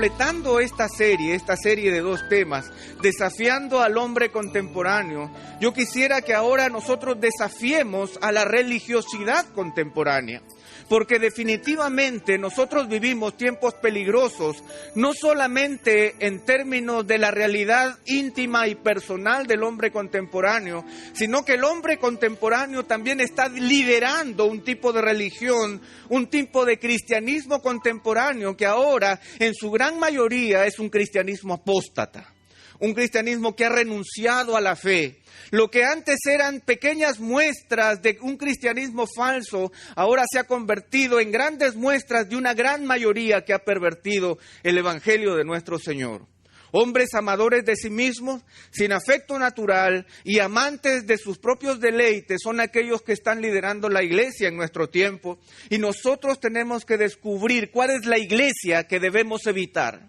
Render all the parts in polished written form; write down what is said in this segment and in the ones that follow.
completando esta serie de 2 temas, desafiando al hombre contemporáneo, yo quisiera que ahora nosotros desafiemos a la religiosidad contemporánea. Porque definitivamente nosotros vivimos tiempos peligrosos, no solamente en términos de la realidad íntima y personal del hombre contemporáneo, sino que el hombre contemporáneo también está liderando un tipo de religión, un tipo de cristianismo contemporáneo que ahora en su gran mayoría es un cristianismo apóstata. Un cristianismo que ha renunciado a la fe. Lo que antes eran pequeñas muestras de un cristianismo falso, ahora se ha convertido en grandes muestras de una gran mayoría que ha pervertido el evangelio de nuestro Señor. Hombres amadores de sí mismos, sin afecto natural y amantes de sus propios deleites son aquellos que están liderando la iglesia en nuestro tiempo. Y nosotros tenemos que descubrir cuál es la iglesia que debemos evitar.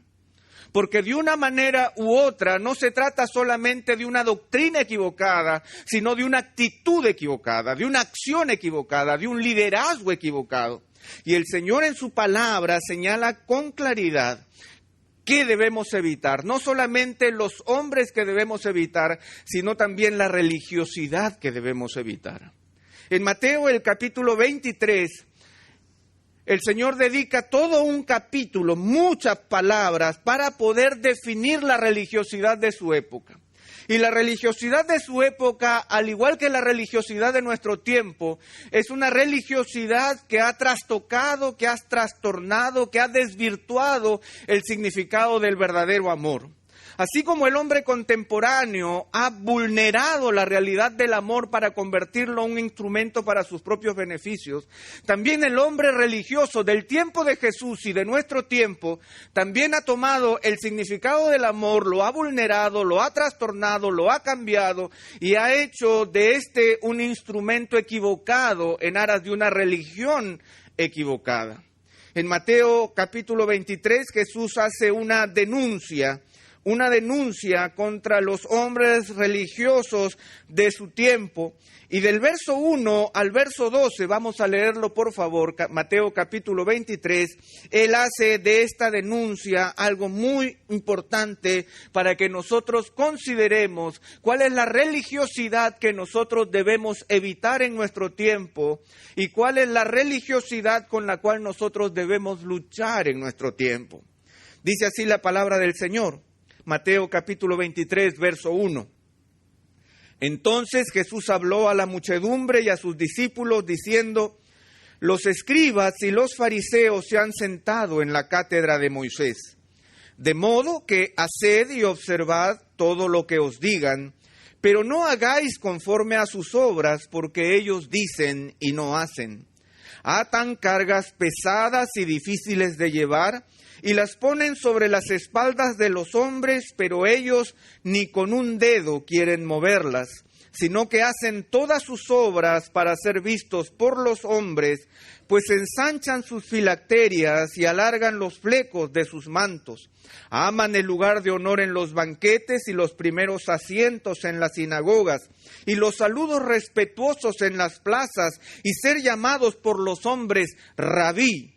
Porque de una manera u otra no se trata solamente de una doctrina equivocada, sino de una actitud equivocada, de una acción equivocada, de un liderazgo equivocado. Y el Señor en su palabra señala con claridad qué debemos evitar. No solamente los hombres que debemos evitar, sino también la religiosidad que debemos evitar. En Mateo el capítulo 23, el Señor dedica todo un capítulo, muchas palabras, para poder definir la religiosidad de su época. Y la religiosidad de su época, al igual que la religiosidad de nuestro tiempo, es una religiosidad que ha trastocado, que ha trastornado, que ha desvirtuado el significado del verdadero amor. Así como el hombre contemporáneo ha vulnerado la realidad del amor para convertirlo en un instrumento para sus propios beneficios, también el hombre religioso del tiempo de Jesús y de nuestro tiempo también ha tomado el significado del amor, lo ha vulnerado, lo ha trastornado, lo ha cambiado y ha hecho de este un instrumento equivocado en aras de una religión equivocada. En Mateo capítulo 23 Jesús hace una denuncia contra los hombres religiosos de su tiempo. Y del verso 1 al verso 12, vamos a leerlo por favor, Mateo capítulo 23, él hace de esta denuncia algo muy importante para que nosotros consideremos cuál es la religiosidad que nosotros debemos evitar en nuestro tiempo y cuál es la religiosidad con la cual nosotros debemos luchar en nuestro tiempo. Dice así la palabra del Señor. Mateo capítulo 23, verso 1. Entonces Jesús habló a la muchedumbre y a sus discípulos diciendo: los escribas y los fariseos se han sentado en la cátedra de Moisés. De modo que haced y observad todo lo que os digan, pero no hagáis conforme a sus obras, porque ellos dicen y no hacen. Atan cargas pesadas y difíciles de llevar, y las ponen sobre las espaldas de los hombres, pero ellos ni con un dedo quieren moverlas, sino que hacen todas sus obras para ser vistos por los hombres, pues ensanchan sus filacterias y alargan los flecos de sus mantos. Aman el lugar de honor en los banquetes y los primeros asientos en las sinagogas, y los saludos respetuosos en las plazas, y ser llamados por los hombres Rabí.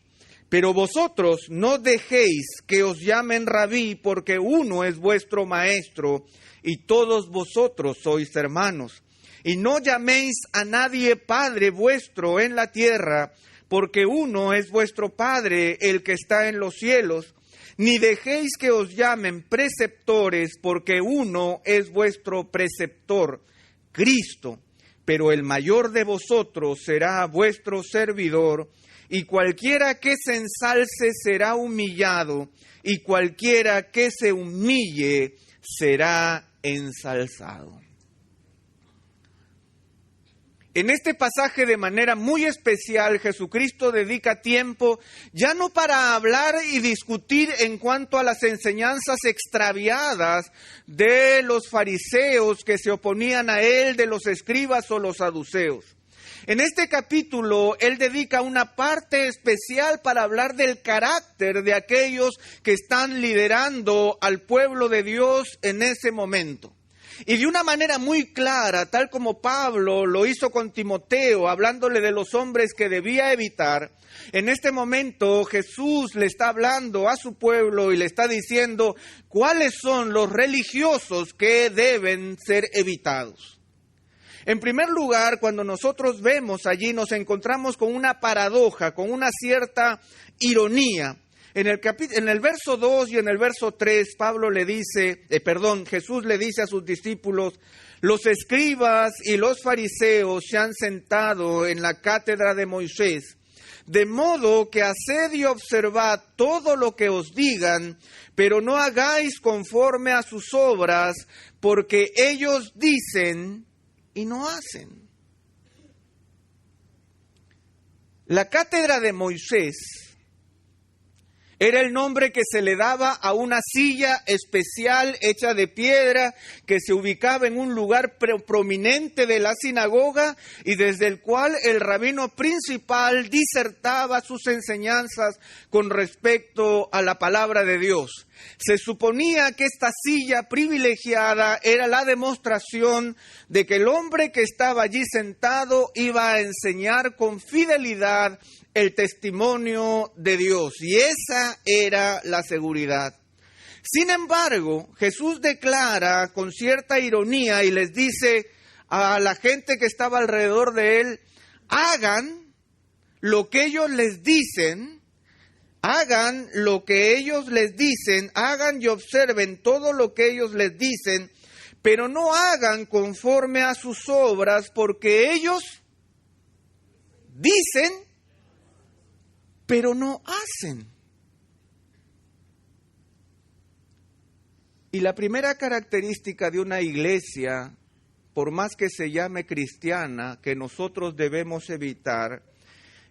Pero vosotros no dejéis que os llamen Rabí, porque uno es vuestro maestro, y todos vosotros sois hermanos. Y no llaméis a nadie Padre vuestro en la tierra, porque uno es vuestro Padre, el que está en los cielos. Ni dejéis que os llamen preceptores, porque uno es vuestro preceptor, Cristo. Pero el mayor de vosotros será vuestro servidor. Y cualquiera que se ensalce será humillado, y cualquiera que se humille será ensalzado. En este pasaje de manera muy especial, Jesucristo dedica tiempo ya no para hablar y discutir en cuanto a las enseñanzas extraviadas de los fariseos que se oponían a él, de los escribas o los saduceos. En este capítulo, él dedica una parte especial para hablar del carácter de aquellos que están liderando al pueblo de Dios en ese momento. Y de una manera muy clara, tal como Pablo lo hizo con Timoteo, hablándole de los hombres que debía evitar, en este momento Jesús le está hablando a su pueblo y le está diciendo cuáles son los religiosos que deben ser evitados. En primer lugar, cuando nosotros vemos allí, nos encontramos con una paradoja, con una cierta ironía. En el verso 2 y en el verso 3, Jesús le dice a sus discípulos: los escribas y los fariseos se han sentado en la cátedra de Moisés, de modo que haced y observad todo lo que os digan, pero no hagáis conforme a sus obras, porque ellos dicen y no hacen. La cátedra de Moisés era el nombre que se le daba a una silla especial hecha de piedra que se ubicaba en un lugar prominente de la sinagoga y desde el cual el rabino principal disertaba sus enseñanzas con respecto a la palabra de Dios. Se suponía que esta silla privilegiada era la demostración de que el hombre que estaba allí sentado iba a enseñar con fidelidad el testimonio de Dios, y esa era la seguridad. Sin embargo, Jesús declara con cierta ironía y les dice a la gente que estaba alrededor de él: hagan lo que ellos les dicen, hagan lo que ellos les dicen, hagan y observen todo lo que ellos les dicen, pero no hagan conforme a sus obras, porque ellos dicen, pero no hacen. Y la primera característica de una iglesia, por más que se llame cristiana, que nosotros debemos evitar,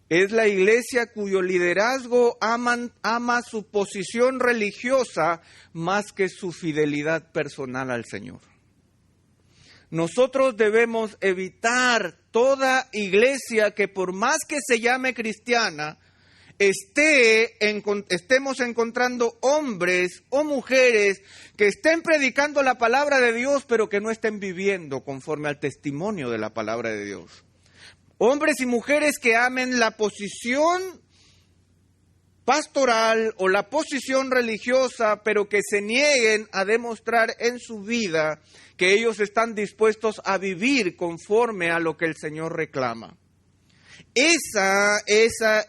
es la iglesia cuyo liderazgo ama su posición religiosa más que su fidelidad personal al Señor. Nosotros debemos evitar toda iglesia que por más que se llame cristiana, estemos encontrando hombres o mujeres que estén predicando la palabra de Dios, pero que no estén viviendo conforme al testimonio de la palabra de Dios. Hombres y mujeres que amen la posición pastoral o la posición religiosa, pero que se nieguen a demostrar en su vida que ellos están dispuestos a vivir conforme a lo que el Señor reclama. Esa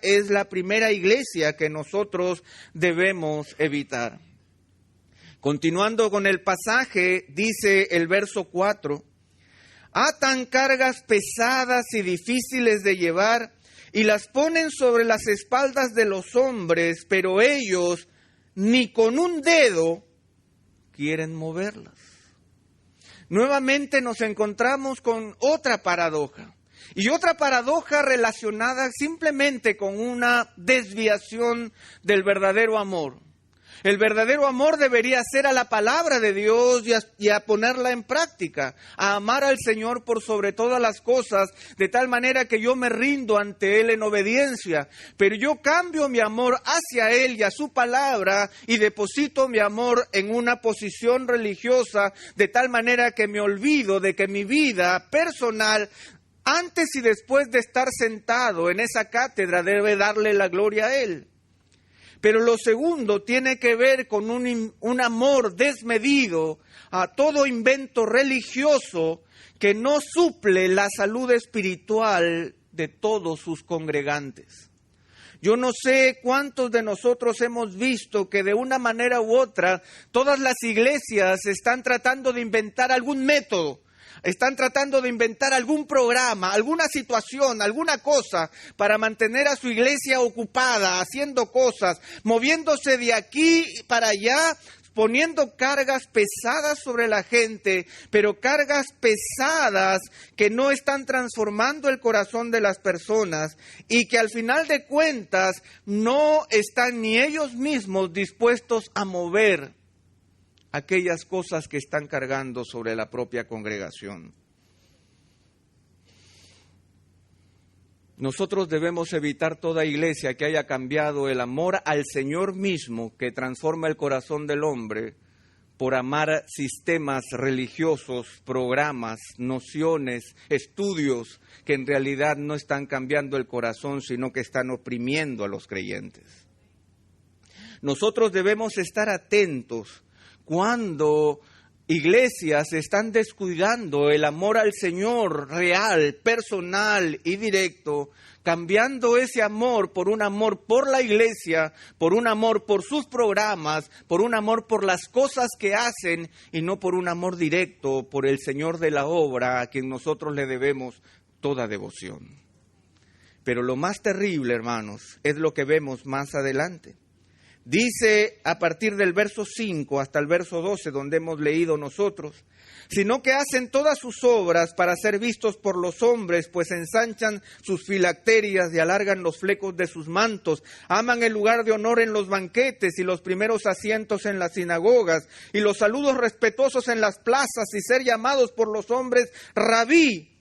es la primera iglesia que nosotros debemos evitar. Continuando con el pasaje, dice el verso 4, atan cargas pesadas y difíciles de llevar y las ponen sobre las espaldas de los hombres, pero ellos ni con un dedo quieren moverlas. Nuevamente nos encontramos con otra paradoja. Y otra paradoja relacionada simplemente con una desviación del verdadero amor. El verdadero amor debería ser a la palabra de Dios y a ponerla en práctica, a amar al Señor por sobre todas las cosas, de tal manera que yo me rindo ante Él en obediencia, pero yo cambio mi amor hacia Él y a su palabra y deposito mi amor en una posición religiosa, de tal manera que me olvido de que mi vida personal, antes y después de estar sentado en esa cátedra, debe darle la gloria a Él. Pero lo segundo tiene que ver con un amor desmedido a todo invento religioso que no suple la salud espiritual de todos sus congregantes. Yo no sé cuántos de nosotros hemos visto que de una manera u otra todas las iglesias están tratando de inventar algún método. Están tratando de inventar algún programa, alguna situación, alguna cosa para mantener a su iglesia ocupada, haciendo cosas, moviéndose de aquí para allá, poniendo cargas pesadas sobre la gente, pero cargas pesadas que no están transformando el corazón de las personas y que al final de cuentas no están ni ellos mismos dispuestos a mover aquellas cosas que están cargando sobre la propia congregación. Nosotros debemos evitar toda iglesia que haya cambiado el amor al Señor mismo, que transforma el corazón del hombre, por amar sistemas religiosos, programas, nociones, estudios que en realidad no están cambiando el corazón, sino que están oprimiendo a los creyentes. Nosotros debemos estar atentos cuando iglesias están descuidando el amor al Señor real, personal y directo, cambiando ese amor por un amor por la iglesia, por un amor por sus programas, por un amor por las cosas que hacen y no por un amor directo por el Señor de la obra a quien nosotros le debemos toda devoción. Pero lo más terrible, hermanos, es lo que vemos más adelante. Dice a partir del verso 5 hasta el verso 12, donde hemos leído nosotros, sino que hacen todas sus obras para ser vistos por los hombres, pues ensanchan sus filacterias y alargan los flecos de sus mantos, aman el lugar de honor en los banquetes y los primeros asientos en las sinagogas y los saludos respetuosos en las plazas y ser llamados por los hombres rabí.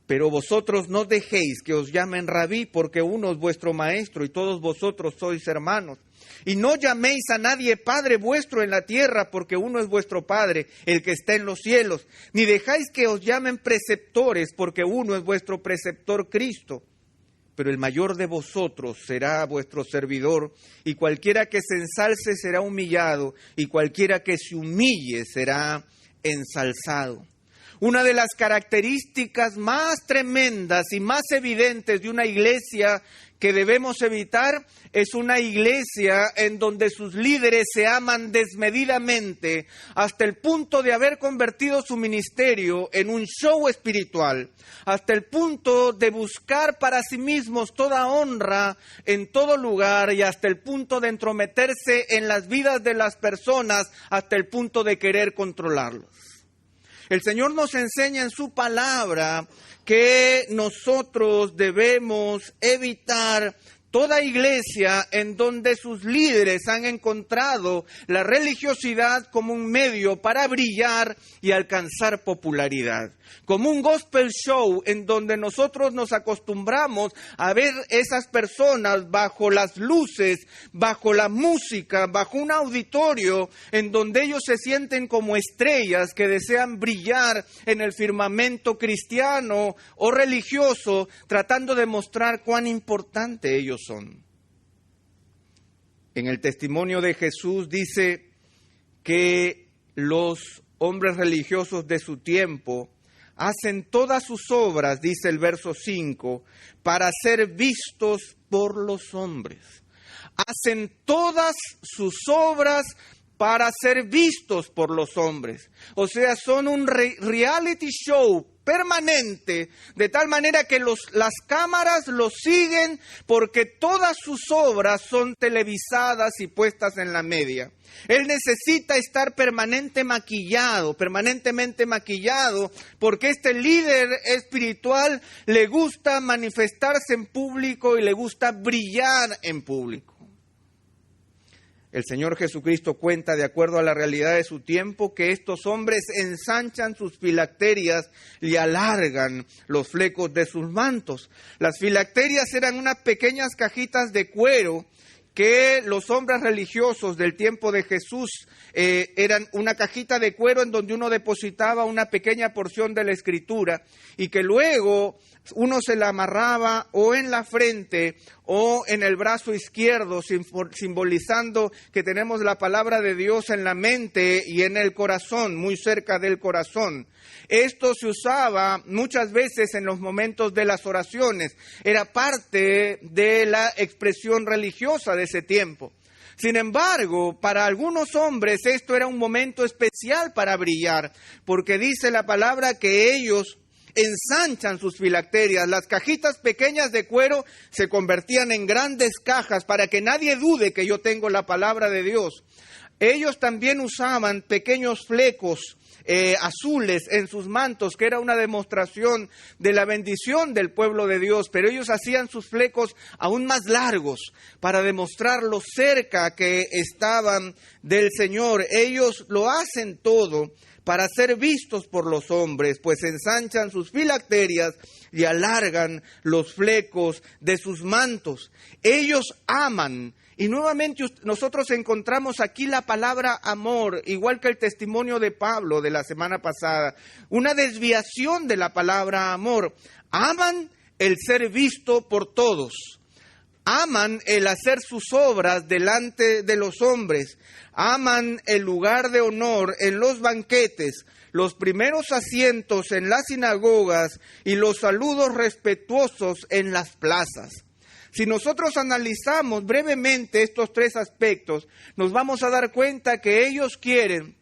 Pero vosotros no dejéis que os llamen rabí, porque uno es vuestro maestro y todos vosotros sois hermanos. Y no llaméis a nadie Padre vuestro en la tierra, porque uno es vuestro Padre, el que está en los cielos. Ni dejáis que os llamen preceptores, porque uno es vuestro preceptor Cristo. Pero el mayor de vosotros será vuestro servidor, y cualquiera que se ensalce será humillado, y cualquiera que se humille será ensalzado. Una de las características más tremendas y más evidentes de una iglesia que debemos evitar es una iglesia en donde sus líderes se aman desmedidamente hasta el punto de haber convertido su ministerio en un show espiritual, hasta el punto de buscar para sí mismos toda honra en todo lugar y hasta el punto de entrometerse en las vidas de las personas, hasta el punto de querer controlarlos. El Señor nos enseña en su palabra que nosotros debemos evitar toda iglesia en donde sus líderes han encontrado la religiosidad como un medio para brillar y alcanzar popularidad. Como un gospel show en donde nosotros nos acostumbramos a ver esas personas bajo las luces, bajo la música, bajo un auditorio en donde ellos se sienten como estrellas que desean brillar en el firmamento cristiano o religioso, tratando de mostrar cuán importante ellos son. En el testimonio de Jesús dice que los hombres religiosos de su tiempo hacen todas sus obras, dice el verso 5, para ser vistos por los hombres. Hacen todas sus obras para ser vistos por los hombres. O sea, son un reality show permanente, de tal manera que las cámaras los siguen porque todas sus obras son televisadas y puestas en la media. Él necesita estar permanentemente maquillado, porque este líder espiritual le gusta manifestarse en público y le gusta brillar en público. El Señor Jesucristo cuenta, de acuerdo a la realidad de su tiempo, que estos hombres ensanchan sus filacterias y alargan los flecos de sus mantos. Las filacterias eran unas pequeñas cajitas de cuero que los hombres religiosos del tiempo de Jesús eran una cajita de cuero en donde uno depositaba una pequeña porción de la Escritura y que luego uno se la amarraba o en la frente o en el brazo izquierdo, simbolizando que tenemos la palabra de Dios en la mente y en el corazón, muy cerca del corazón. Esto se usaba muchas veces en los momentos de las oraciones, era parte de la expresión religiosa de ese tiempo. Sin embargo, para algunos hombres esto era un momento especial para brillar, porque dice la palabra que ellos ensanchan sus filacterias. Las cajitas pequeñas de cuero se convertían en grandes cajas para que nadie dude que yo tengo la palabra de Dios. Ellos también usaban pequeños flecos azules en sus mantos, que era una demostración de la bendición del pueblo de Dios, pero ellos hacían sus flecos aún más largos para demostrar lo cerca que estaban del Señor. Ellos lo hacen todo para ser vistos por los hombres, pues ensanchan sus filacterias y alargan los flecos de sus mantos. Ellos aman Y nuevamente nosotros encontramos aquí la palabra amor, igual que el testimonio de Pablo de la semana pasada, una desviación de la palabra amor. Aman el ser visto por todos, aman el hacer sus obras delante de los hombres, aman el lugar de honor en los banquetes, los primeros asientos en las sinagogas y los saludos respetuosos en las plazas. Si nosotros analizamos brevemente estos tres aspectos, nos vamos a dar cuenta que ellos quieren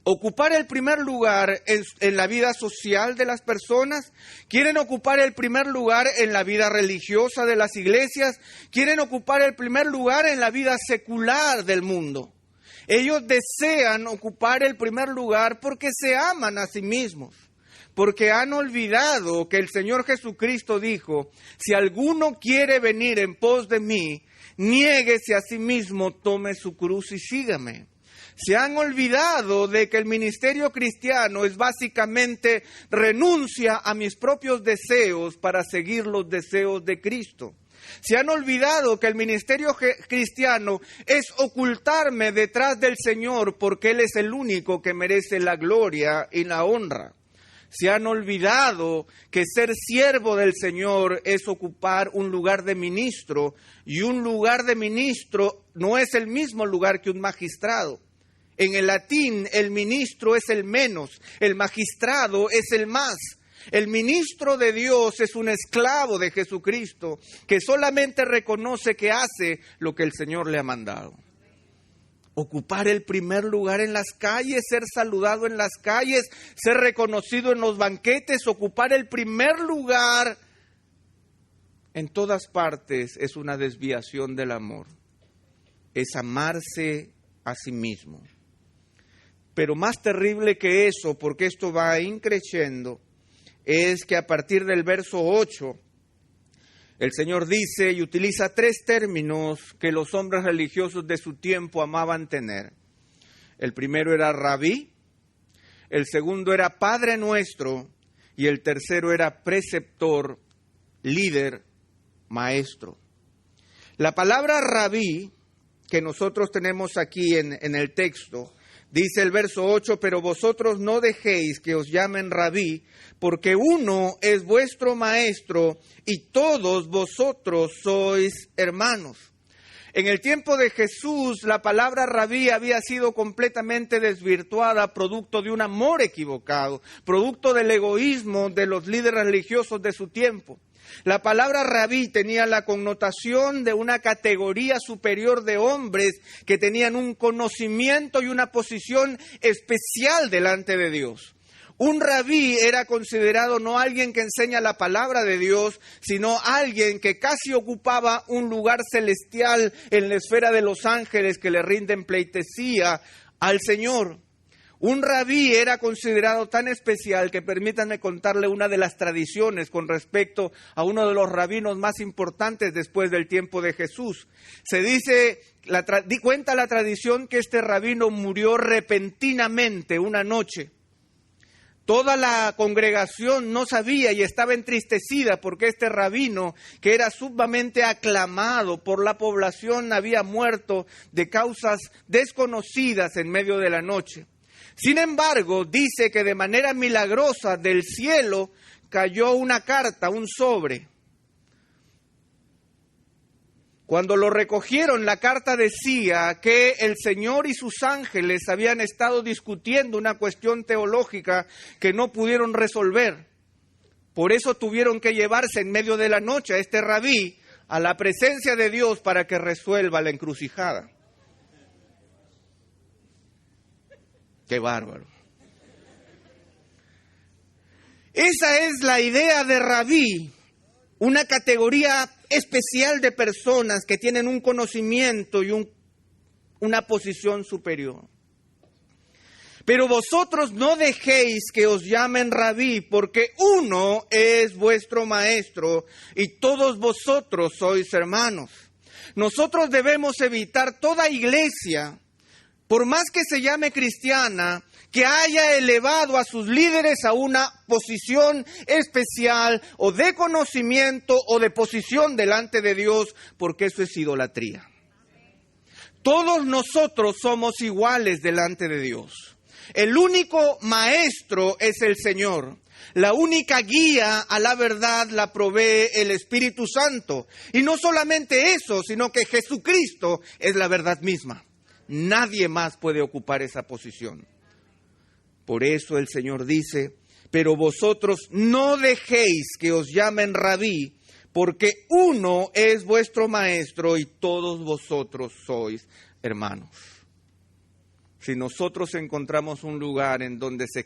ocupar el primer lugar en la vida social de las personas, quieren ocupar el primer lugar en la vida religiosa de las iglesias, quieren ocupar el primer lugar en la vida secular del mundo. Ellos desean ocupar el primer lugar porque se aman a sí mismos. Porque han olvidado que el Señor Jesucristo dijo, si alguno quiere venir en pos de mí, niéguese a sí mismo, tome su cruz y sígame. Se han olvidado de que el ministerio cristiano es básicamente renuncia a mis propios deseos para seguir los deseos de Cristo. Se han olvidado que el ministerio cristiano es ocultarme detrás del Señor porque Él es el único que merece la gloria y la honra. Se han olvidado que ser siervo del Señor es ocupar un lugar de ministro, y un lugar de ministro no es el mismo lugar que un magistrado. En el latín, el ministro es el menos, el magistrado es el más. El ministro de Dios es un esclavo de Jesucristo que solamente reconoce que hace lo que el Señor le ha mandado. Ocupar el primer lugar en las calles, ser saludado en las calles, ser reconocido en los banquetes, ocupar el primer lugar en todas partes es una desviación del amor. Es amarse a sí mismo. Pero más terrible que eso, porque esto va increciendo, es que a partir del verso 8, el Señor dice y utiliza tres términos que los hombres religiosos de su tiempo amaban tener. El primero era rabí, el segundo era Padre Nuestro y el tercero era preceptor, líder, maestro. La palabra rabí que nosotros tenemos aquí en el texto, dice el verso 8, pero vosotros no dejéis que os llamen rabí, porque uno es vuestro maestro y todos vosotros sois hermanos. En el tiempo de Jesús, la palabra rabí había sido completamente desvirtuada, producto de un amor equivocado, producto del egoísmo de los líderes religiosos de su tiempo. La palabra rabí tenía la connotación de una categoría superior de hombres que tenían un conocimiento y una posición especial delante de Dios. Un rabí era considerado no alguien que enseña la palabra de Dios, sino alguien que casi ocupaba un lugar celestial en la esfera de los ángeles que le rinden pleitesía al Señor. Un rabí era considerado tan especial que permítanme contarle una de las tradiciones con respecto a uno de los rabinos más importantes después del tiempo de Jesús. Se dice, cuenta la tradición que este rabino murió repentinamente una noche. Toda la congregación no sabía y estaba entristecida porque este rabino, que era sumamente aclamado por la población, había muerto de causas desconocidas en medio de la noche. Sin embargo, dice que de manera milagrosa del cielo cayó una carta, un sobre. Cuando lo recogieron, la carta decía que el Señor y sus ángeles habían estado discutiendo una cuestión teológica que no pudieron resolver. Por eso tuvieron que llevarse en medio de la noche a este rabí a la presencia de Dios para que resuelva la encrucijada. ¡Qué bárbaro! Esa es la idea de rabí, una categoría especial de personas que tienen un conocimiento y una posición superior. Pero vosotros no dejéis que os llamen rabí, porque uno es vuestro maestro y todos vosotros sois hermanos. Nosotros debemos evitar toda iglesia, por más que se llame cristiana, que haya elevado a sus líderes a una posición especial o de conocimiento o de posición delante de Dios, porque eso es idolatría. Todos nosotros somos iguales delante de Dios. El único maestro es el Señor. La única guía a la verdad la provee el Espíritu Santo. Y no solamente eso, sino que Jesucristo es la verdad misma. Nadie más puede ocupar esa posición. Por eso el Señor dice, pero vosotros no dejéis que os llamen rabí, porque uno es vuestro maestro y todos vosotros sois hermanos. Si nosotros encontramos un lugar en donde se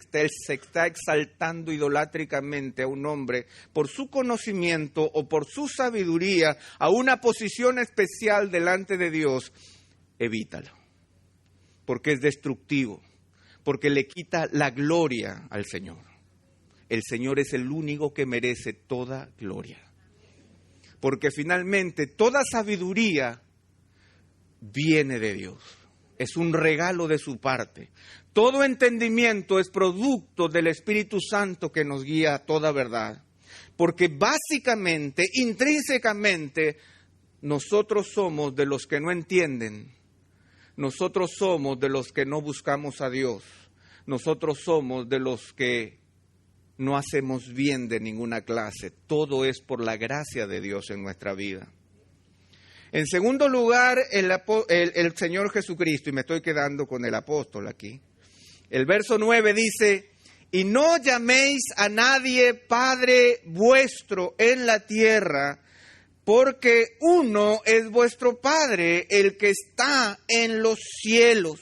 está exaltando idolátricamente a un hombre por su conocimiento o por su sabiduría a una posición especial delante de Dios, evítalo, porque es destructivo, porque le quita la gloria al Señor. El Señor es el único que merece toda gloria, porque finalmente toda sabiduría viene de Dios. Es un regalo de su parte. Todo entendimiento es producto del Espíritu Santo que nos guía a toda verdad. Porque básicamente, intrínsecamente, nosotros somos de los que no entienden. Nosotros somos de los que no buscamos a Dios. Nosotros somos de los que no hacemos bien de ninguna clase. Todo es por la gracia de Dios en nuestra vida. En segundo lugar, el Señor Jesucristo, y me estoy quedando con el apóstol aquí. El verso 9 dice, y no llaméis a nadie Padre vuestro en la tierra, porque uno es vuestro Padre, el que está en los cielos.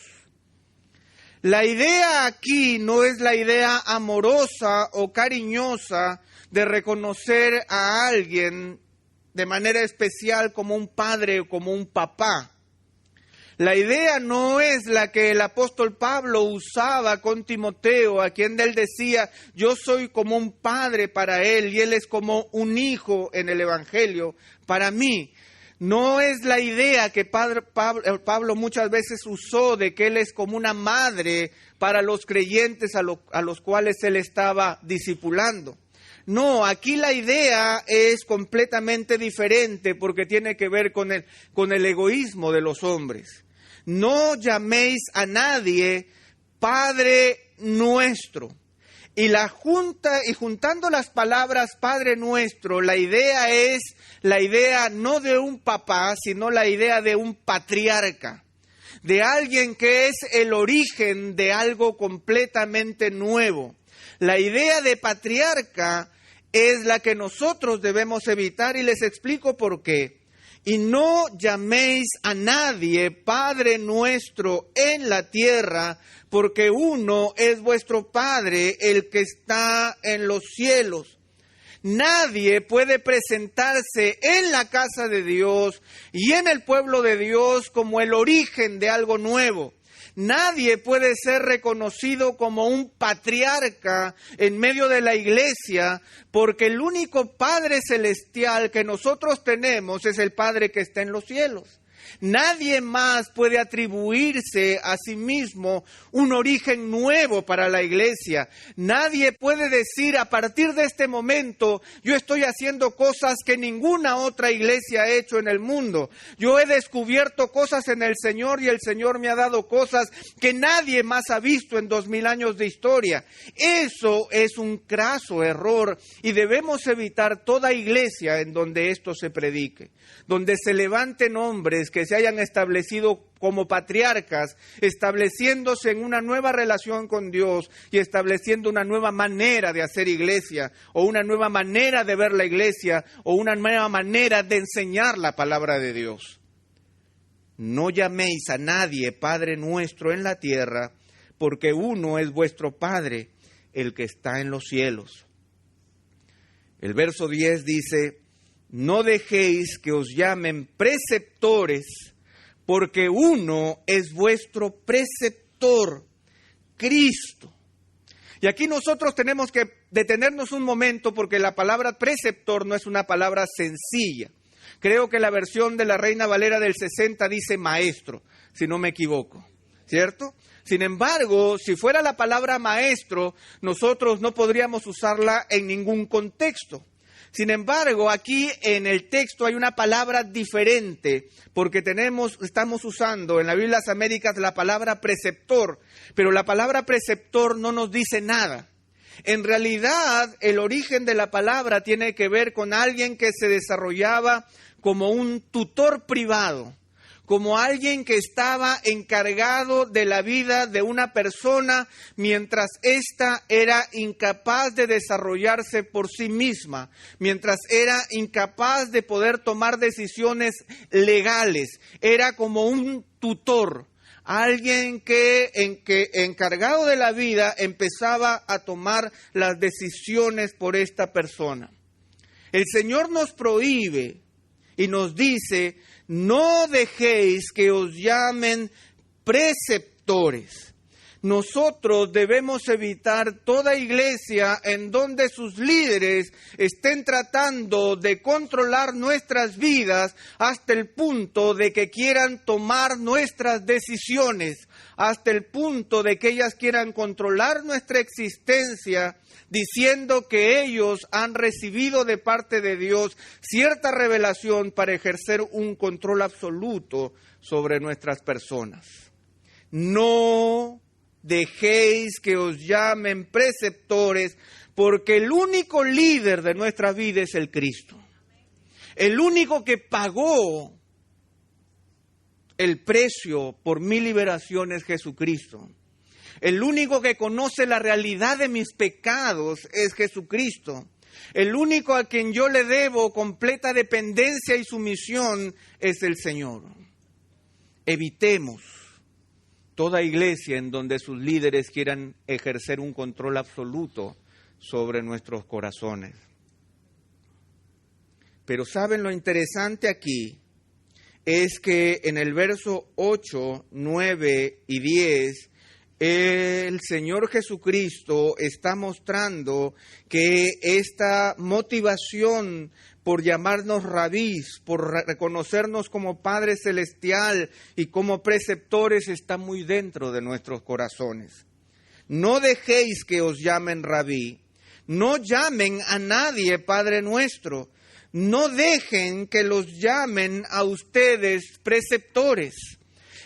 La idea aquí no es la idea amorosa o cariñosa de reconocer a alguien de manera especial como un padre o como un papá. La idea no es la que el apóstol Pablo usaba con Timoteo, a quien él decía, yo soy como un padre para él y él es como un hijo en el Evangelio para mí. No es la idea que Pablo muchas veces usó de que él es como una madre para los creyentes a los cuales él estaba discipulando. No, aquí la idea es completamente diferente porque tiene que ver con el egoísmo de los hombres. No llaméis a nadie Padre nuestro. Y juntando las palabras Padre nuestro, la idea es la idea no de un papá, sino la idea de un patriarca, de alguien que es el origen de algo completamente nuevo. La idea de patriarca es la que nosotros debemos evitar y les explico por qué. Y no llaméis a nadie Padre nuestro en la tierra, porque uno es vuestro Padre, el que está en los cielos. Nadie puede presentarse en la casa de Dios y en el pueblo de Dios como el origen de algo nuevo. Nadie puede ser reconocido como un patriarca en medio de la iglesia, porque el único Padre celestial que nosotros tenemos es el Padre que está en los cielos. Nadie más puede atribuirse a sí mismo un origen nuevo para la iglesia. Nadie puede decir a partir de este momento, yo estoy haciendo cosas que ninguna otra iglesia ha hecho en el mundo. Yo he descubierto cosas en el Señor y el Señor me ha dado cosas que nadie más ha visto en 2000 años de historia. Eso es un craso error y debemos evitar toda iglesia en donde esto se predique, donde se levanten hombres que se hayan establecido como patriarcas, estableciéndose en una nueva relación con Dios y estableciendo una nueva manera de hacer iglesia, o una nueva manera de ver la iglesia, o una nueva manera de enseñar la palabra de Dios. No llaméis a nadie Padre nuestro en la tierra, porque uno es vuestro Padre, el que está en los cielos. El verso 10 dice, no dejéis que os llamen preceptores, porque uno es vuestro preceptor, Cristo. Y aquí nosotros tenemos que detenernos un momento porque la palabra preceptor no es una palabra sencilla. Creo que la versión de la Reina Valera del 60 dice maestro, si no me equivoco, ¿cierto? Sin embargo, si fuera la palabra maestro, nosotros no podríamos usarla en ningún contexto. Sin embargo, aquí en el texto hay una palabra diferente, porque estamos usando en la Biblia de las Américas la palabra preceptor, pero la palabra preceptor no nos dice nada. En realidad, el origen de la palabra tiene que ver con alguien que se desarrollaba como un tutor privado, como alguien que estaba encargado de la vida de una persona mientras ésta era incapaz de desarrollarse por sí misma, mientras era incapaz de poder tomar decisiones legales. Era como un tutor, alguien que encargado de la vida empezaba a tomar las decisiones por esta persona. El Señor nos prohíbe y nos dice: no dejéis que os llamen preceptores. Nosotros debemos evitar toda iglesia en donde sus líderes estén tratando de controlar nuestras vidas hasta el punto de que quieran tomar nuestras decisiones, hasta el punto de que ellas quieran controlar nuestra existencia, diciendo que ellos han recibido de parte de Dios cierta revelación para ejercer un control absoluto sobre nuestras personas. No dejéis que os llamen preceptores, porque el único líder de nuestra vida es el Cristo. El único que pagó el precio por mi liberación es Jesucristo. El único que conoce la realidad de mis pecados es Jesucristo. El único a quien yo le debo completa dependencia y sumisión es el Señor. Evitemos toda iglesia en donde sus líderes quieran ejercer un control absoluto sobre nuestros corazones. Pero ¿saben lo interesante aquí? Es que en el verso 8, 9 y 10, el Señor Jesucristo está mostrando que esta motivación por llamarnos rabís, por reconocernos como Padre Celestial y como preceptores está muy dentro de nuestros corazones. No dejéis que os llamen rabí, no llamen a nadie Padre nuestro, no dejen que los llamen a ustedes preceptores.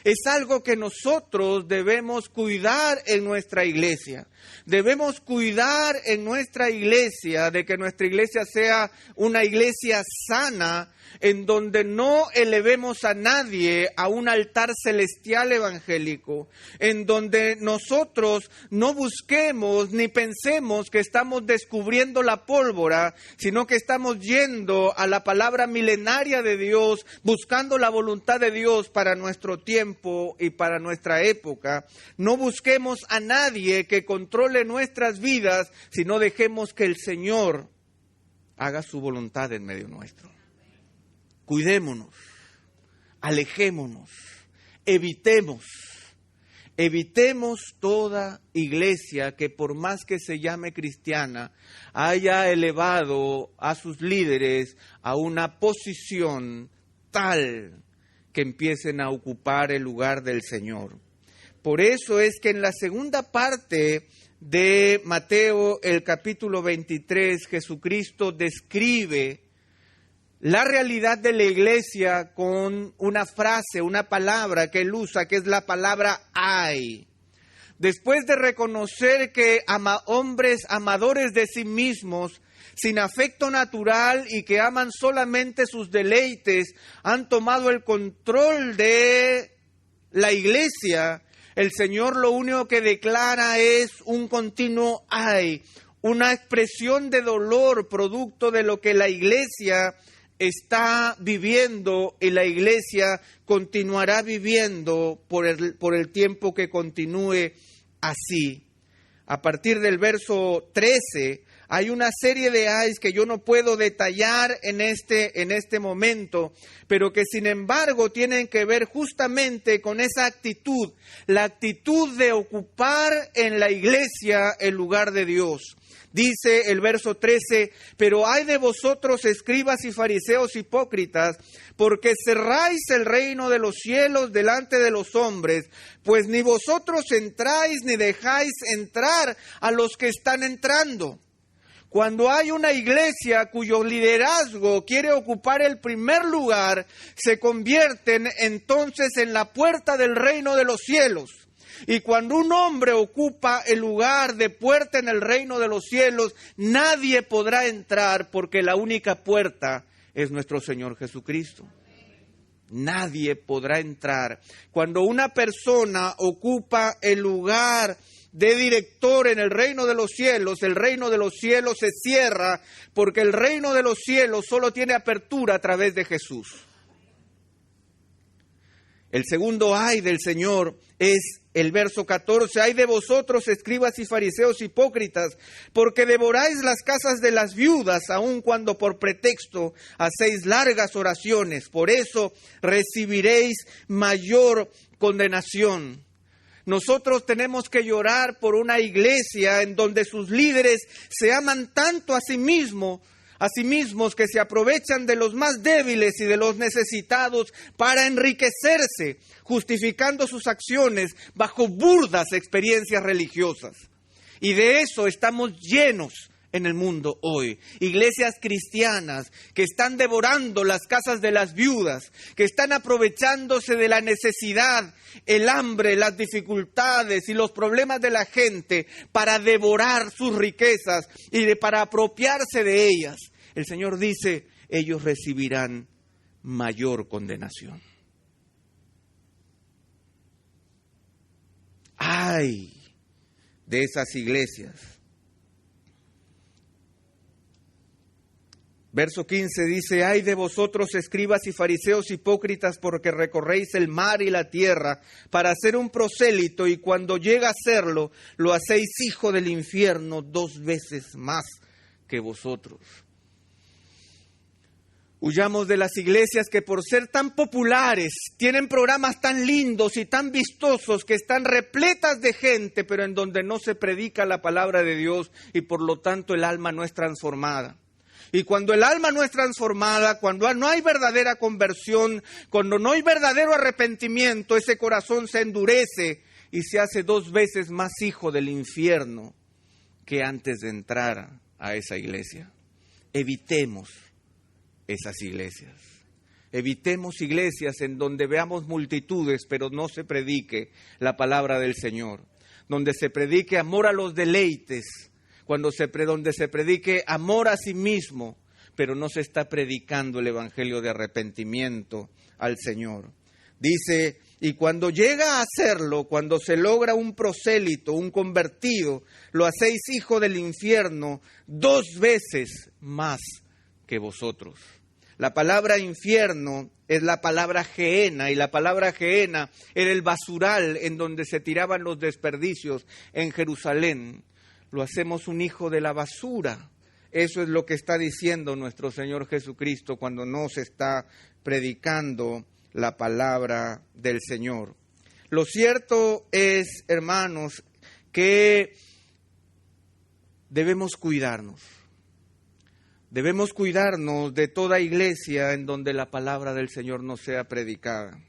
Es algo que nosotros debemos cuidar en nuestra iglesia. Debemos cuidar en nuestra iglesia de que nuestra iglesia sea una iglesia sana, en donde no elevemos a nadie a un altar celestial evangélico, en donde nosotros no busquemos ni pensemos que estamos descubriendo la pólvora, sino que estamos yendo a la palabra milenaria de Dios, buscando la voluntad de Dios para nuestro tiempo y para nuestra época. No busquemos a nadie que controle nuestras vidas, sino dejemos que el Señor haga su voluntad en medio nuestro. Cuidémonos, alejémonos, evitemos toda iglesia que por más que se llame cristiana, haya elevado a sus líderes a una posición tal que empiecen a ocupar el lugar del Señor. Por eso es que en la segunda parte de Mateo, el capítulo 23, Jesucristo describe la realidad de la iglesia con una frase, una palabra que él usa, que es la palabra ay. Después de reconocer que hombres amadores de sí mismos, sin afecto natural y que aman solamente sus deleites, han tomado el control de la iglesia, el Señor lo único que declara es un continuo ay, una expresión de dolor producto de lo que la iglesia está viviendo y la iglesia continuará viviendo por el tiempo que continúe así. A partir del verso 13 hay una serie de ayes que yo no puedo detallar en este momento, pero que sin embargo tienen que ver justamente con esa actitud, la actitud de ocupar en la iglesia el lugar de Dios. Dice el verso 13, pero ay de vosotros, escribas y fariseos hipócritas, porque cerráis el reino de los cielos delante de los hombres, pues ni vosotros entráis ni dejáis entrar a los que están entrando. Cuando hay una iglesia cuyo liderazgo quiere ocupar el primer lugar, se convierten entonces en la puerta del reino de los cielos. Y cuando un hombre ocupa el lugar de puerta en el reino de los cielos, nadie podrá entrar porque la única puerta es nuestro Señor Jesucristo. Nadie podrá entrar. Cuando una persona ocupa el lugar de director en el reino de los cielos se cierra porque el reino de los cielos solo tiene apertura a través de Jesús. El segundo ay del Señor es el verso 14. Ay de vosotros, escribas y fariseos hipócritas, porque devoráis las casas de las viudas, aun cuando por pretexto hacéis largas oraciones. Por eso recibiréis mayor condenación. Nosotros tenemos que llorar por una iglesia en donde sus líderes se aman tanto a sí mismos que se aprovechan de los más débiles y de los necesitados para enriquecerse, justificando sus acciones bajo burdas experiencias religiosas. Y de eso estamos llenos en el mundo hoy. Iglesias cristianas que están devorando las casas de las viudas, que están aprovechándose de la necesidad, el hambre, las dificultades y los problemas de la gente para devorar sus riquezas y para apropiarse de ellas. El Señor dice, ellos recibirán mayor condenación. ¡Ay de esas iglesias! Verso 15 dice, ay de vosotros, escribas y fariseos hipócritas, porque recorréis el mar y la tierra para hacer un prosélito, y cuando llega a serlo, lo hacéis hijo del infierno 2 veces más que vosotros. Huyamos de las iglesias que por ser tan populares, tienen programas tan lindos y tan vistosos que están repletas de gente, pero en donde no se predica la palabra de Dios y por lo tanto el alma no es transformada. Y cuando el alma no es transformada, cuando no hay verdadera conversión, cuando no hay verdadero arrepentimiento, ese corazón se endurece y se hace 2 veces más hijo del infierno que antes de entrar a esa iglesia. Evitemos esas iglesias. Evitemos iglesias en donde veamos multitudes, pero no se predique la palabra del Señor. Donde se predique amor a los deleites, donde se predique amor a sí mismo, pero no se está predicando el evangelio de arrepentimiento al Señor. Dice, y cuando llega a hacerlo, cuando se logra un prosélito, un convertido, lo hacéis hijo del infierno 2 veces más que vosotros. La palabra infierno es la palabra Gehenna, y la palabra Gehenna era el basural en donde se tiraban los desperdicios en Jerusalén. Lo hacemos un hijo de la basura. Eso es lo que está diciendo nuestro Señor Jesucristo cuando nos está predicando la palabra del Señor. Lo cierto es, hermanos, que debemos cuidarnos. Debemos cuidarnos de toda iglesia en donde la palabra del Señor no sea predicada.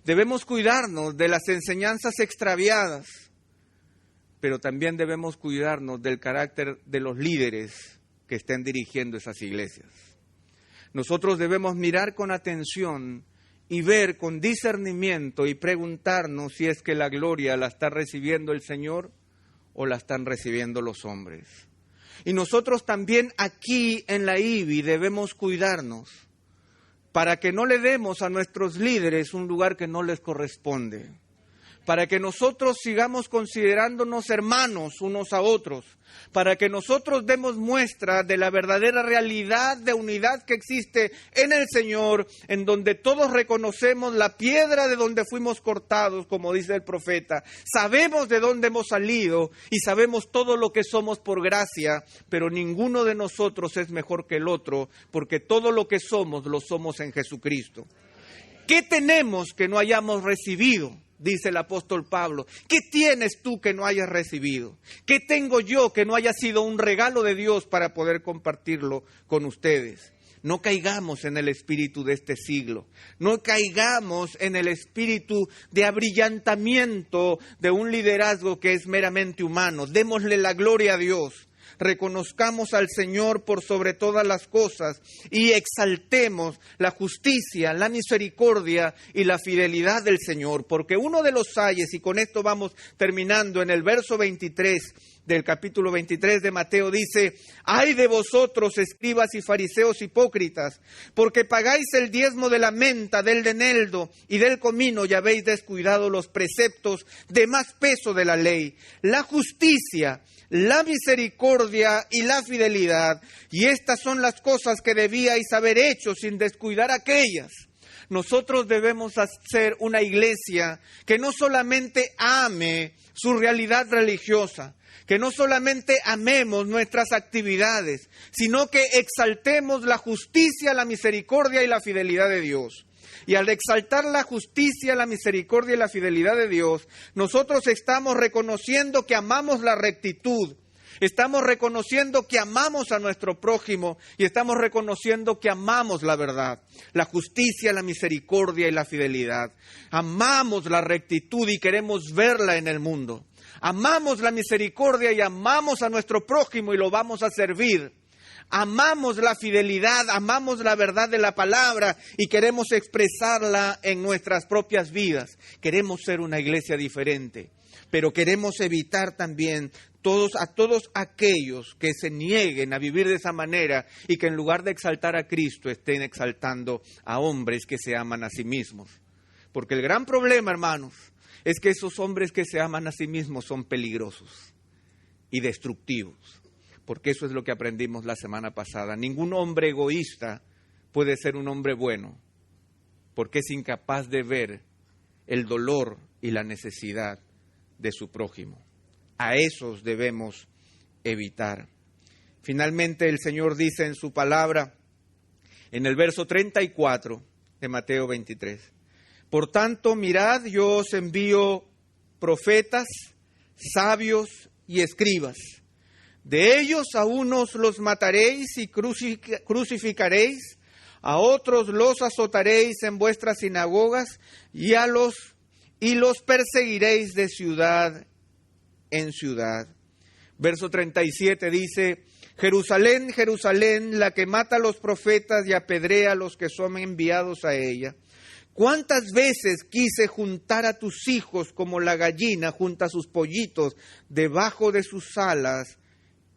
Debemos cuidarnos de las enseñanzas extraviadas, pero también debemos cuidarnos del carácter de los líderes que estén dirigiendo esas iglesias. Nosotros debemos mirar con atención y ver con discernimiento y preguntarnos si es que la gloria la está recibiendo el Señor o la están recibiendo los hombres. Y nosotros también aquí en la IBI debemos cuidarnos para que no le demos a nuestros líderes un lugar que no les corresponde. Para que nosotros sigamos considerándonos hermanos unos a otros, para que nosotros demos muestra de la verdadera realidad de unidad que existe en el Señor, en donde todos reconocemos la piedra de donde fuimos cortados, como dice el profeta. Sabemos de dónde hemos salido y sabemos todo lo que somos por gracia, pero ninguno de nosotros es mejor que el otro, porque todo lo que somos lo somos en Jesucristo. ¿Qué tenemos que no hayamos recibido? Dice el apóstol Pablo, ¿qué tienes tú que no hayas recibido? ¿Qué tengo yo que no haya sido un regalo de Dios para poder compartirlo con ustedes? No caigamos en el espíritu de este siglo, no caigamos en el espíritu de abrillantamiento de un liderazgo que es meramente humano. Démosle la gloria a Dios. reconozcamos al Señor por sobre todas las cosas y exaltemos la justicia, la misericordia y la fidelidad del Señor. Porque uno de los ayes, y con esto vamos terminando, en el verso 23 del capítulo 23 de Mateo dice: ay de vosotros, escribas y fariseos hipócritas, porque pagáis el diezmo de la menta, del eneldo y del comino, y habéis descuidado los preceptos de más peso de la ley, la justicia, la misericordia y la fidelidad. Y estas son las cosas que debíais haber hecho sin descuidar aquellas. Nosotros debemos ser una iglesia que no solamente ame su realidad religiosa, que no solamente amemos nuestras actividades, sino que exaltemos la justicia, la misericordia y la fidelidad de Dios. Y al exaltar la justicia, la misericordia y la fidelidad de Dios, nosotros estamos reconociendo que amamos la rectitud, estamos reconociendo que amamos a nuestro prójimo y estamos reconociendo que amamos la verdad, la justicia, la misericordia y la fidelidad. Amamos la rectitud y queremos verla en el mundo. Amamos la misericordia y amamos a nuestro prójimo y lo vamos a servir. Amamos la fidelidad, amamos la verdad de la palabra y queremos expresarla en nuestras propias vidas. Queremos ser una iglesia diferente, pero queremos evitar también a todos aquellos que se nieguen a vivir de esa manera y que en lugar de exaltar a Cristo estén exaltando a hombres que se aman a sí mismos. Porque el gran problema, hermanos, es que esos hombres que se aman a sí mismos son peligrosos y destructivos. Porque eso es lo que aprendimos la semana pasada. Ningún hombre egoísta puede ser un hombre bueno, porque es incapaz de ver el dolor y la necesidad de su prójimo. A esos debemos evitar. Finalmente el Señor dice en su palabra, en el verso 34 de Mateo 23, por tanto, mirad, yo os envío profetas, sabios y escribas. De ellos a unos los mataréis y crucificaréis, a otros los azotaréis en vuestras sinagogas y los perseguiréis de ciudad en ciudad. Verso 37 dice: Jerusalén, Jerusalén, la que mata a los profetas y apedrea a los que son enviados a ella. ¿Cuántas veces quise juntar a tus hijos como la gallina junta sus pollitos debajo de sus alas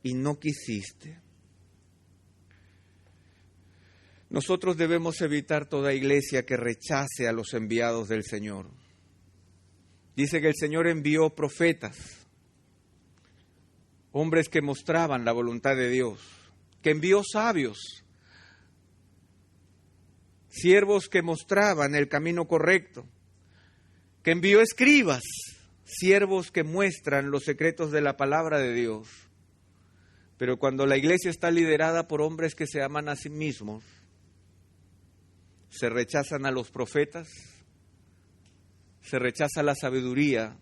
y no quisiste? Nosotros debemos evitar toda iglesia que rechace a los enviados del Señor. Dice que el Señor envió profetas, hombres que mostraban la voluntad de Dios, que envió sabios, siervos que mostraban el camino correcto, que envió escribas, siervos que muestran los secretos de la palabra de Dios. Pero cuando la iglesia está liderada por hombres que se aman a sí mismos, se rechazan a los profetas, se rechaza la sabiduría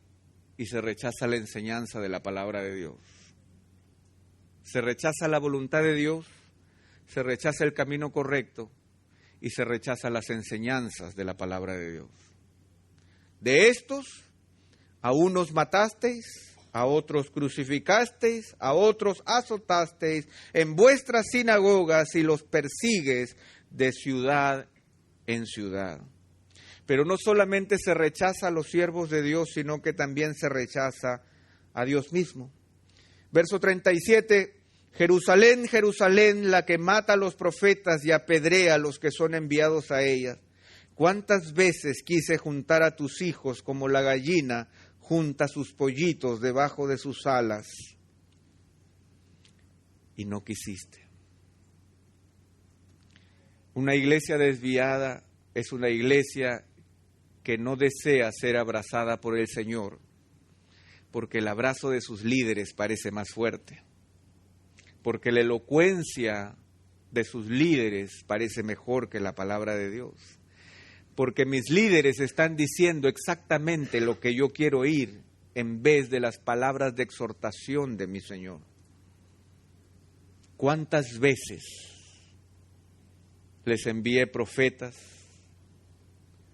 y se rechaza la enseñanza de la palabra de Dios. Se rechaza la voluntad de Dios, se rechaza el camino correcto y se rechaza las enseñanzas de la palabra de Dios. De estos, a unos matasteis, a otros crucificasteis, a otros azotasteis en vuestras sinagogas y los persigues de ciudad en ciudad. Pero no solamente se rechaza a los siervos de Dios, sino que también se rechaza a Dios mismo. Verso 37, Jerusalén, Jerusalén, la que mata a los profetas y apedrea a los que son enviados a ella. ¿Cuántas veces quise juntar a tus hijos como la gallina junta sus pollitos debajo de sus alas? Y no quisiste. Una iglesia desviada es una iglesia que no desea ser abrazada por el Señor, porque el abrazo de sus líderes parece más fuerte, porque la elocuencia de sus líderes parece mejor que la palabra de Dios, porque mis líderes están diciendo exactamente lo que yo quiero oír en vez de las palabras de exhortación de mi Señor. ¿Cuántas veces les envié profetas?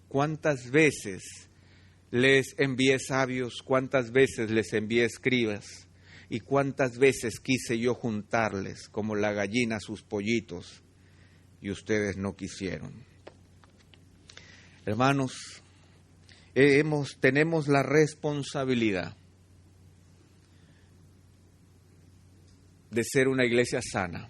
¿Cuántas veces les envié sabios? ¿Cuántas veces les envié escribas? Y cuántas veces quise yo juntarles como la gallina a sus pollitos y ustedes no quisieron. Hermanos, tenemos la responsabilidad de ser una iglesia sana.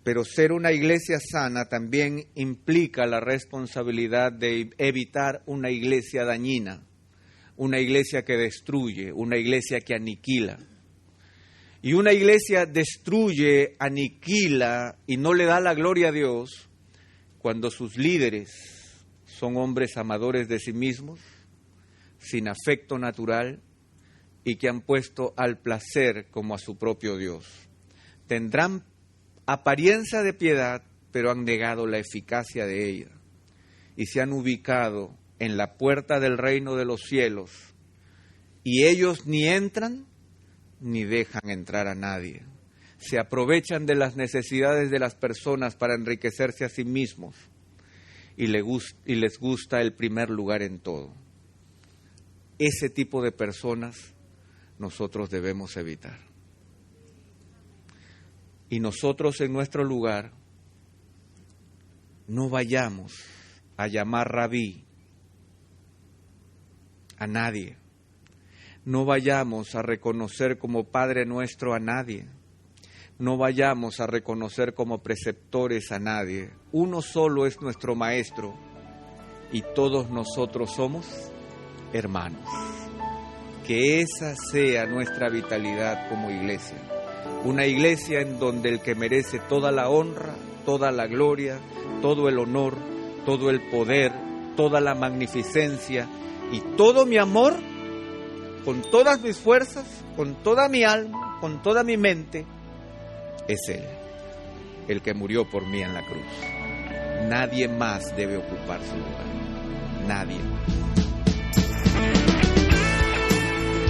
Pero ser una iglesia sana también implica la responsabilidad de evitar una iglesia dañina, una iglesia que destruye, una iglesia que aniquila. Y una iglesia destruye, aniquila y no le da la gloria a Dios cuando sus líderes son hombres amadores de sí mismos, sin afecto natural y que han puesto al placer como a su propio Dios. Tendrán apariencia de piedad, pero han negado la eficacia de ella y se han ubicado en la puerta del reino de los cielos y ellos ni entran ni dejan entrar a nadie. Se aprovechan de las necesidades de las personas para enriquecerse a sí mismos y les gusta el primer lugar en todo. Ese tipo de personas nosotros debemos evitar. Y nosotros en nuestro lugar no vayamos a llamar rabí a nadie. No vayamos a reconocer como Padre nuestro a nadie. No vayamos a reconocer como preceptores a nadie. Uno solo es nuestro Maestro y todos nosotros somos hermanos. Que esa sea nuestra vitalidad como iglesia. Una iglesia en donde el que merece toda la honra, toda la gloria, todo el honor, todo el poder, toda la magnificencia y todo mi amor, con todas mis fuerzas, con toda mi alma, con toda mi mente, es Él, el que murió por mí en la cruz. Nadie más debe ocupar su lugar. Nadie más.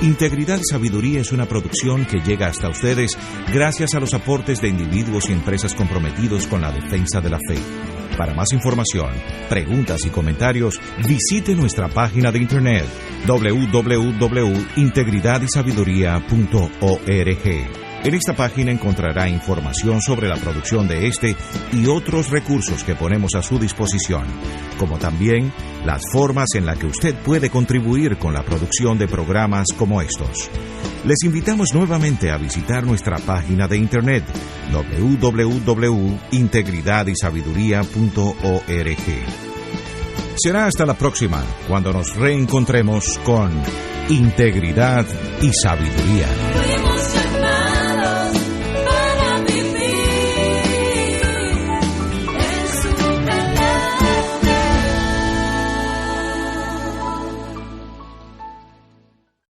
Integridad y Sabiduría es una producción que llega hasta ustedes gracias a los aportes de individuos y empresas comprometidos con la defensa de la fe. Para más información, preguntas y comentarios, visite nuestra página de internet www.integridadysabiduría.org. En esta página encontrará información sobre la producción de este y otros recursos que ponemos a su disposición, como también las formas en las que usted puede contribuir con la producción de programas como estos. Les invitamos nuevamente a visitar nuestra página de internet www.integridadysabiduría.org. Será hasta la próxima, cuando nos reencontremos con Integridad y Sabiduría.